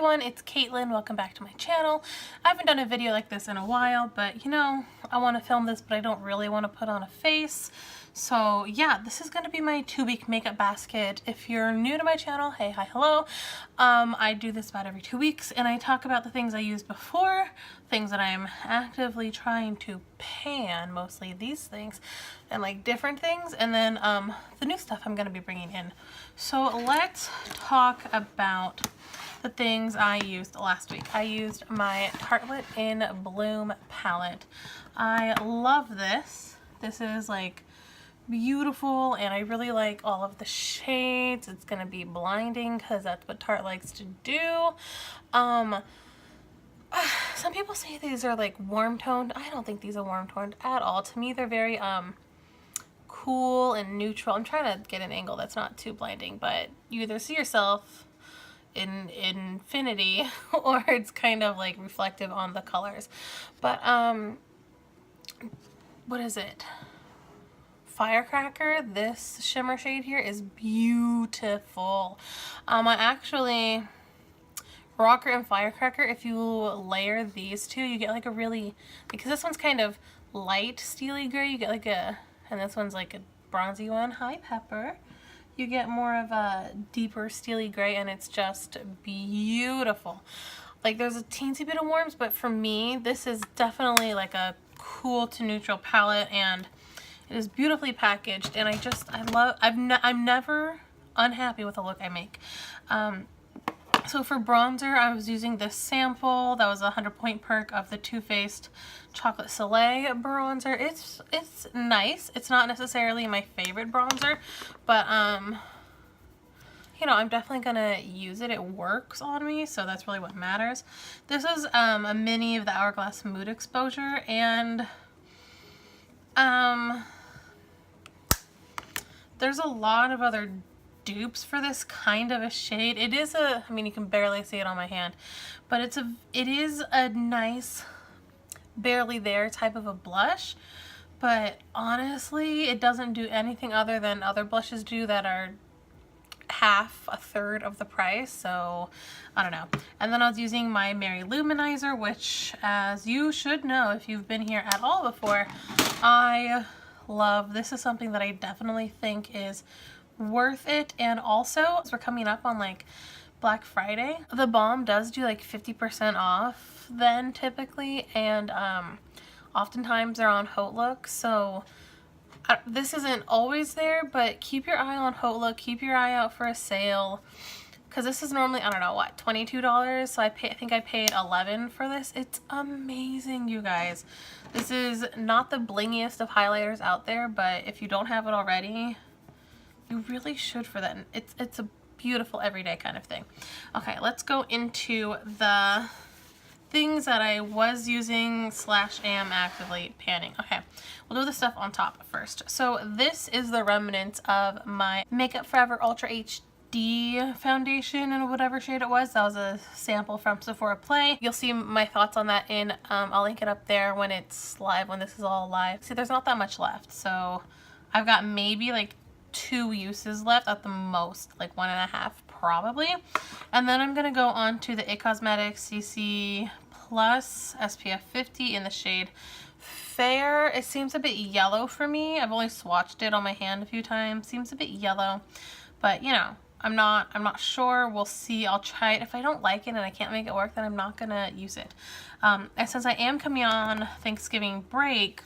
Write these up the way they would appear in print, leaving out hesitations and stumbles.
everyone, it's Caitlin. Welcome back to my channel. I haven't done a video like this in a while, but you know, I want to film this, but I don't really want to put on a face. So yeah, this is going to be my 2-week makeup basket. If you're new to my channel, hey, hi, hello. I do this about every 2 weeks, and I talk about the things I used before, things that I'm actively trying to pan, mostly these things, and like different things, and then the new stuff I'm going to be bringing in. So let's talk about the things I used last week. I used my Tartelette in Bloom palette. I love this. This is like beautiful, and I really like all of the shades. It's gonna be blinding because that's what Tarte likes to do. Some people say these are like warm toned. I don't think these are warm toned at all. To me, they're very cool and neutral. I'm trying to get an angle that's not too blinding, but you either see yourself in infinity or it's kind of like reflective on the colors. But what is it? Firecracker. This shimmer shade here is beautiful. I actually, Rocker and Firecracker, if you layer these two, you get like a really, because this one's kind of light steely gray, you get like a, and this one's like a bronzy one. Hi, Pepper. You get more of a deeper steely gray, and it's just beautiful. Like there's a teensy bit of warms, but for me, this is definitely like a cool to neutral palette, and it is beautifully packaged, and I'm never unhappy with the look I make. So for bronzer, I was using this sample. That was a 100-point perk of the Too Faced Chocolate Soleil bronzer. It's nice. It's not necessarily my favorite bronzer, but you know, I'm definitely gonna use it. It works on me, so that's really what matters. This is a mini of the Hourglass Mood Exposure, and there's a lot of other dupes for this kind of a shade. It is a, I mean, you can barely see it on my hand, but it is a nice, barely there type of a blush. But honestly, it doesn't do anything other than other blushes do that are half, a third of the price. So I don't know. And then I was using my Mary Luminizer, which, as you should know if you've been here at all before, I love. This is something that I definitely think is worth it. And also, as we're coming up on like Black Friday, the balm does do like 50% off then typically, and oftentimes they're on HauteLook. So this isn't always there, but keep your eye on HauteLook, keep your eye out for a sale, because this is normally, I don't know, what, $22? So I think I paid $11 for this. It's amazing, you guys. This is not the blingiest of highlighters out there, but if you don't have it already, you really should for that. It's a beautiful everyday kind of thing. Okay, let's go into the things that I was using / am actively panning. Okay, we'll do the stuff on top first. So this is the remnants of my Makeup Forever Ultra HD foundation in whatever shade it was. That was a sample from Sephora Play. You'll see my thoughts on that in, I'll link it up there when it's live, when this is all live. See, there's not that much left. So I've got maybe like 2 uses left at the most, like 1.5 probably. And then I'm gonna go on to the IT Cosmetics CC Plus SPF 50 in the shade Fair. It seems a bit yellow for me. I've only swatched it on my hand a few times. Seems a bit yellow, but you know, I'm not sure. We'll see. I'll try it. If I don't like it and I can't make it work, then I'm not gonna use it. And since I am coming on Thanksgiving break,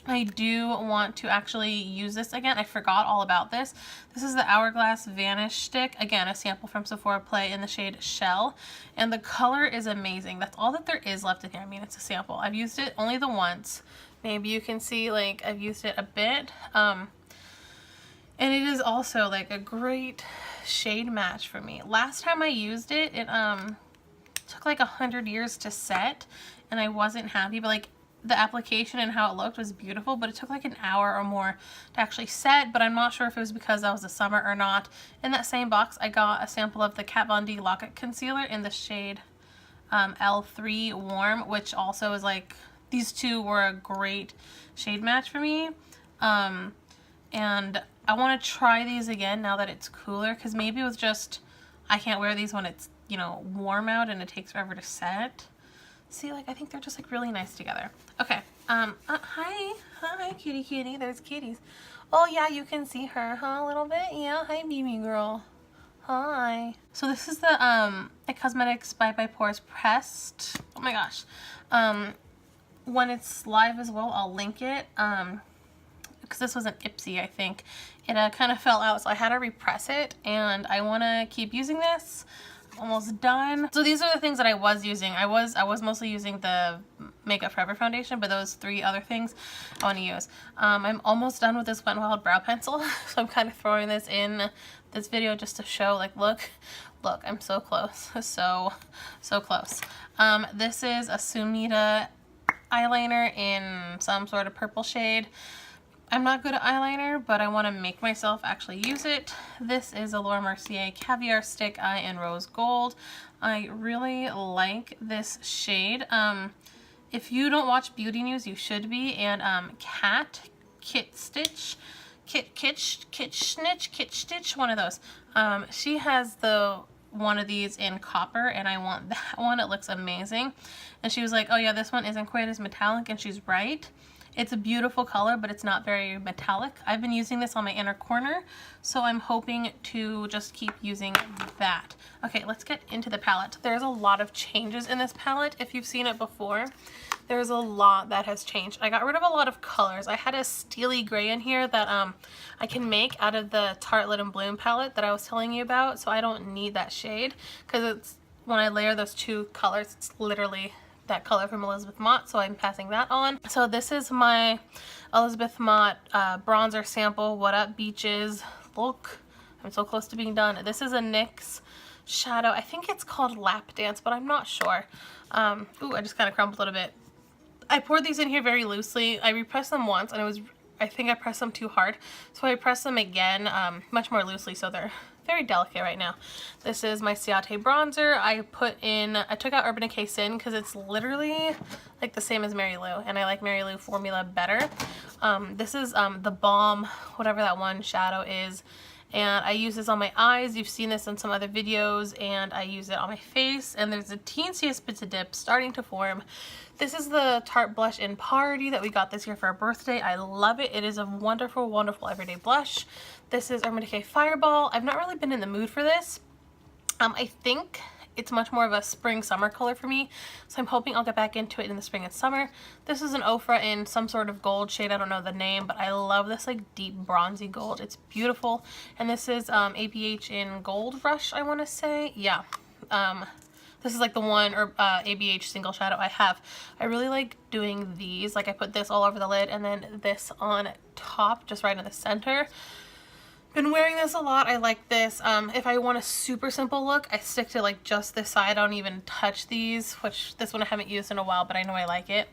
I do want to actually use this again. I forgot all about this. This is the Hourglass Vanish Stick. Again, a sample from Sephora Play in the shade Shell. And the color is amazing. That's all that there is left in here. I mean, it's a sample. I've used it only the once. Maybe you can see, like, I've used it a bit. And it is also, like, a great shade match for me. Last time I used it, it took, like, 100 years to set. And I wasn't happy, but, like, the application and how it looked was beautiful, but it took like an hour or more to actually set. But I'm not sure if it was because that was the summer or not. In that same box, I got a sample of the Kat Von D Lock-It Concealer in the shade L3 Warm, which also is like, these two were a great shade match for me. And I want to try these again now that it's cooler, because maybe it was just, I can't wear these when it's you know, warm out and it takes forever to set. See, like, I think they're just like really nice together. Okay, hi cutie, there's kitties. Oh yeah, you can see her, huh, a little bit? Yeah, hi baby girl. Hi. So this is the Cosmetics by Pores Pressed. Oh my gosh. When it's live as well, I'll link it. Because this was an Ipsy, I think. It kind of fell out, so I had to repress it, and I want to keep using this. Almost done. So these are the things that I was using. I was mostly using the Makeup Forever foundation, but those 3 other things I want to use. I'm almost done with this Wet n Wild brow pencil, so I'm kind of throwing this in this video just to show, like, look, I'm so close, so close. This is a Sumida eyeliner in some sort of purple shade. I'm not good at eyeliner, but I want to make myself actually use it. This is a Laura Mercier Caviar Stick Eye in Rose Gold. I really like this shade. If you don't watch beauty news, you should be. And Kit Stitch, one of those. She has one of these in copper, and I want that one. It looks amazing. And she was like, oh yeah, this one isn't quite as metallic, and she's right. It's a beautiful color, but it's not very metallic. I've been using this on my inner corner, so I'm hoping to just keep using that. Okay, let's get into the palette. There's a lot of changes in this palette. If you've seen it before, there's a lot that has changed. I got rid of a lot of colors. I had a steely gray in here that I can make out of the Tartelette and Bloom palette that I was telling you about, so I don't need that shade, because it's when I layer those 2 colors, it's literally that color from Elizabeth Mott, so I'm passing that on. So this is my Elizabeth Mott bronzer sample, What Up Beaches. Look, I'm so close to being done. This is a NYX shadow. I think it's called Lap Dance, but I'm not sure. Ooh, I just kind of crumbled a little bit. I poured these in here very loosely. I repressed them once, and I think I pressed them too hard, so I pressed them again much more loosely, so they're very delicate right now. This is my Ciate bronzer. I took out Urban Decay Sin because it's literally like the same as Mary Lou, and I like Mary Lou formula better. This is the Balm, whatever that one shadow is, and I use this on my eyes. You've seen this in some other videos, and I use it on my face, and there's a teensiest bits of dip starting to form. This is the Tarte blush in Party that we got this year for our birthday. I love it. It is a wonderful, wonderful everyday blush. This is Urban Decay Fireball. I've not really been in the mood for this. I think it's much more of a spring-summer color for me, so I'm hoping I'll get back into it in the spring and summer. This is an Ofra in some sort of gold shade. I don't know the name, but I love this like deep bronzy gold. It's beautiful. And this is ABH in Gold Rush, I want to say. Yeah. This is like the one ABH single shadow I have. I really like doing these. Like I put this all over the lid and then this on top, just right in the center. Been wearing this a lot. I like this. If I want a super simple look, I stick to like just this side. I don't even touch these, which this one I haven't used in a while, but I know I like it.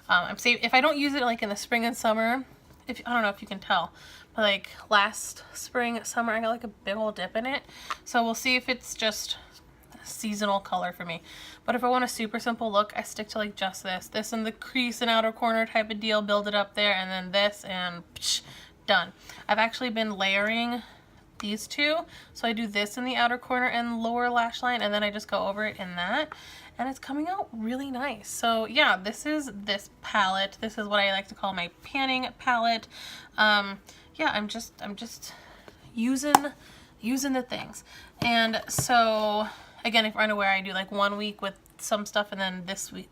If I don't use it like in the spring and summer, I don't know if you can tell, but like last spring, summer, I got like a big old dip in it. So we'll see if it's just seasonal color for me. But if I want a super simple look, I stick to like just this in the crease and outer corner type of deal, build it up there, and then this, and psh, done. I've actually been layering these two, so I do this in the outer corner and lower lash line, and then I just go over it in that, and it's coming out really nice. So yeah, this is this palette. This is what I like to call my panning palette. Yeah, I'm just using the things. And so again, if you're unaware, I do like 1 week with some stuff, and then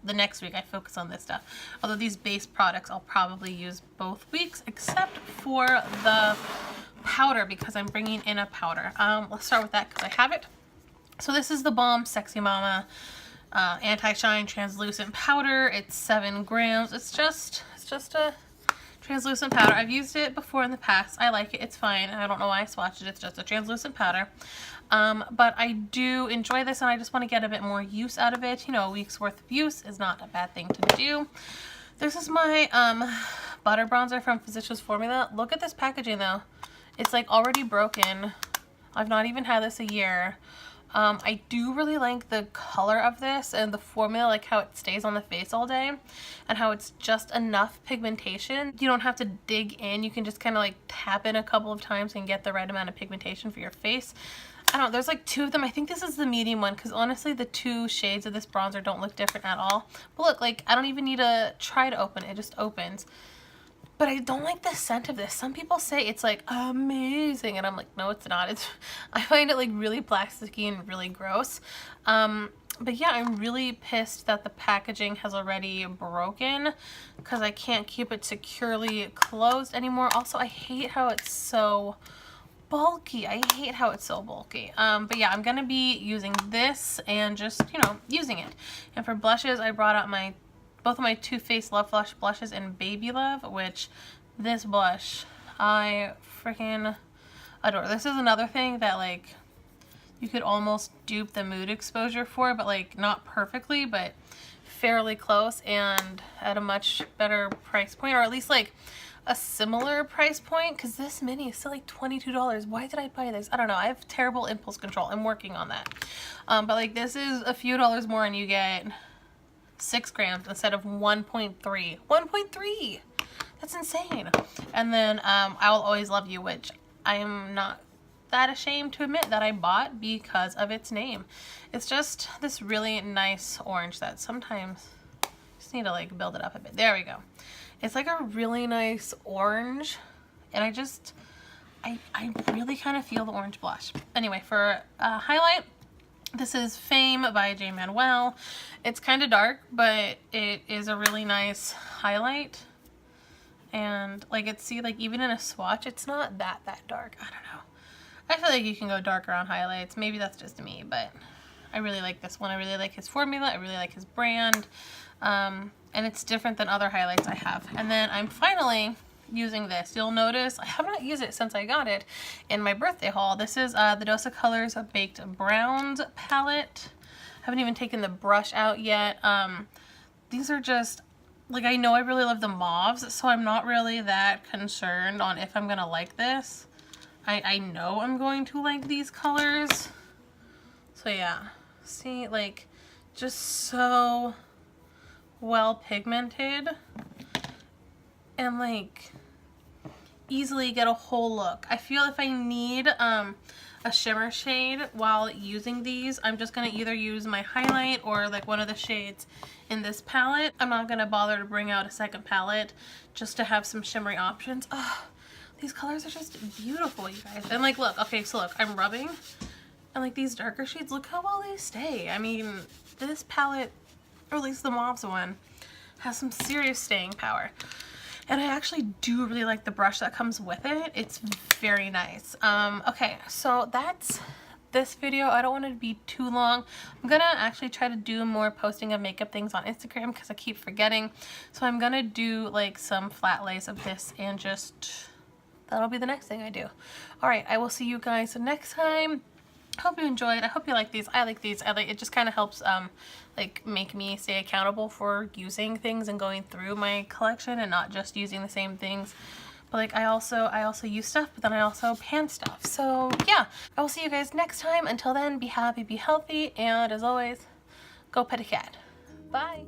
the next week I focus on this stuff. Although these base products I'll probably use both weeks, except for the powder, because I'm bringing in a powder. Let's start with that because I have it. So this is the Balm Sexy Mama Anti-Shine Translucent Powder. It's 7 grams. It's just a translucent powder. I've used it before in the past. I like it. It's fine. I don't know why I swatched it. It's just a translucent powder. But I do enjoy this, and I just want to get a bit more use out of it. You know, a week's worth of use is not a bad thing to do. This is my butter bronzer from Physicians Formula. Look at this packaging though. It's like already broken. I've not even had this a year. I do really like the color of this and the formula, like how it stays on the face all day and how it's just enough pigmentation. You don't have to dig in. You can just kind of like tap in a couple of times and get the right amount of pigmentation for your face. I don't know, there's like two of them. I think this is the medium one because honestly the two shades of this bronzer don't look different at all. But look, like I don't even need to try to open it, it just opens. But I don't like the scent of this. Some people say it's like amazing and I'm like, no it's not. I find it like really plasticky and really gross. But yeah, I'm really pissed that the packaging has already broken because I can't keep it securely closed anymore. Also, I hate how it's so bulky. I hate how it's so bulky. But yeah, I'm gonna be using this and just, you know, using it. And for blushes, I brought out both of my Too Faced Love Flush blushes in Baby Love, which this blush I freaking adore. This is another thing that like you could almost dupe the Mood Exposure for, but like not perfectly, but fairly close and at a much better price point, or at least like a similar price point, because this mini is still like $22. Why did I buy this? I don't know. I have terrible impulse control. I'm working on that. But like this is a few dollars more and you get 6 grams instead of 1.3. 1.3! That's insane. And then I Will Always Love You, which I am not that ashamed to admit that I bought because of its name. It's just this really nice orange that sometimes just need to like build it up a bit. There we go. It's like a really nice orange and I really kind of feel the orange blush. Anyway, for highlight, this is Fame by J. Manuel. It's kind of dark, but it is a really nice highlight. And like it's, see, like even in a swatch, it's not that dark. I don't know. I feel like you can go darker on highlights. Maybe that's just me, but I really like this one. I really like his formula. I really like his brand. And it's different than other highlights I have. And then I'm finally using this. You'll notice I have not used it since I got it in my birthday haul. This is the Dose of Colors Baked Browns palette. I haven't even taken the brush out yet. These are just, like, I know I really love the mauves, so I'm not really that concerned on if I'm gonna like this. I know I'm going to like these colors. So yeah, see, like, just so well pigmented and like easily get a whole look. I feel if I need a shimmer shade while using these, I'm just gonna either use my highlight or like one of the shades in this palette. I'm not gonna bother to bring out a second palette just to have some shimmery options. Oh, these colors are just beautiful, you guys. And like, look, okay, so look, I'm rubbing and like these darker shades, look how well they stay. I mean, this palette, or at least the mauves one, has some serious staying power. And I actually do really like the brush that comes with it. It's very nice. Okay, so that's this video. I don't want it to be too long. I'm gonna actually try to do more posting of makeup things on Instagram because I keep forgetting. So I'm gonna do like some flat lays of this and just, that'll be the next thing I do. All right, I will see you guys next time. Hope you enjoyed. I hope you like these. I like these. It just kind of helps like make me stay accountable for using things and going through my collection and not just using the same things. But like I also use stuff, but then I also pan stuff. So yeah, I will see you guys next time. Until then, be happy, be healthy, and as always, go pet a cat. Bye.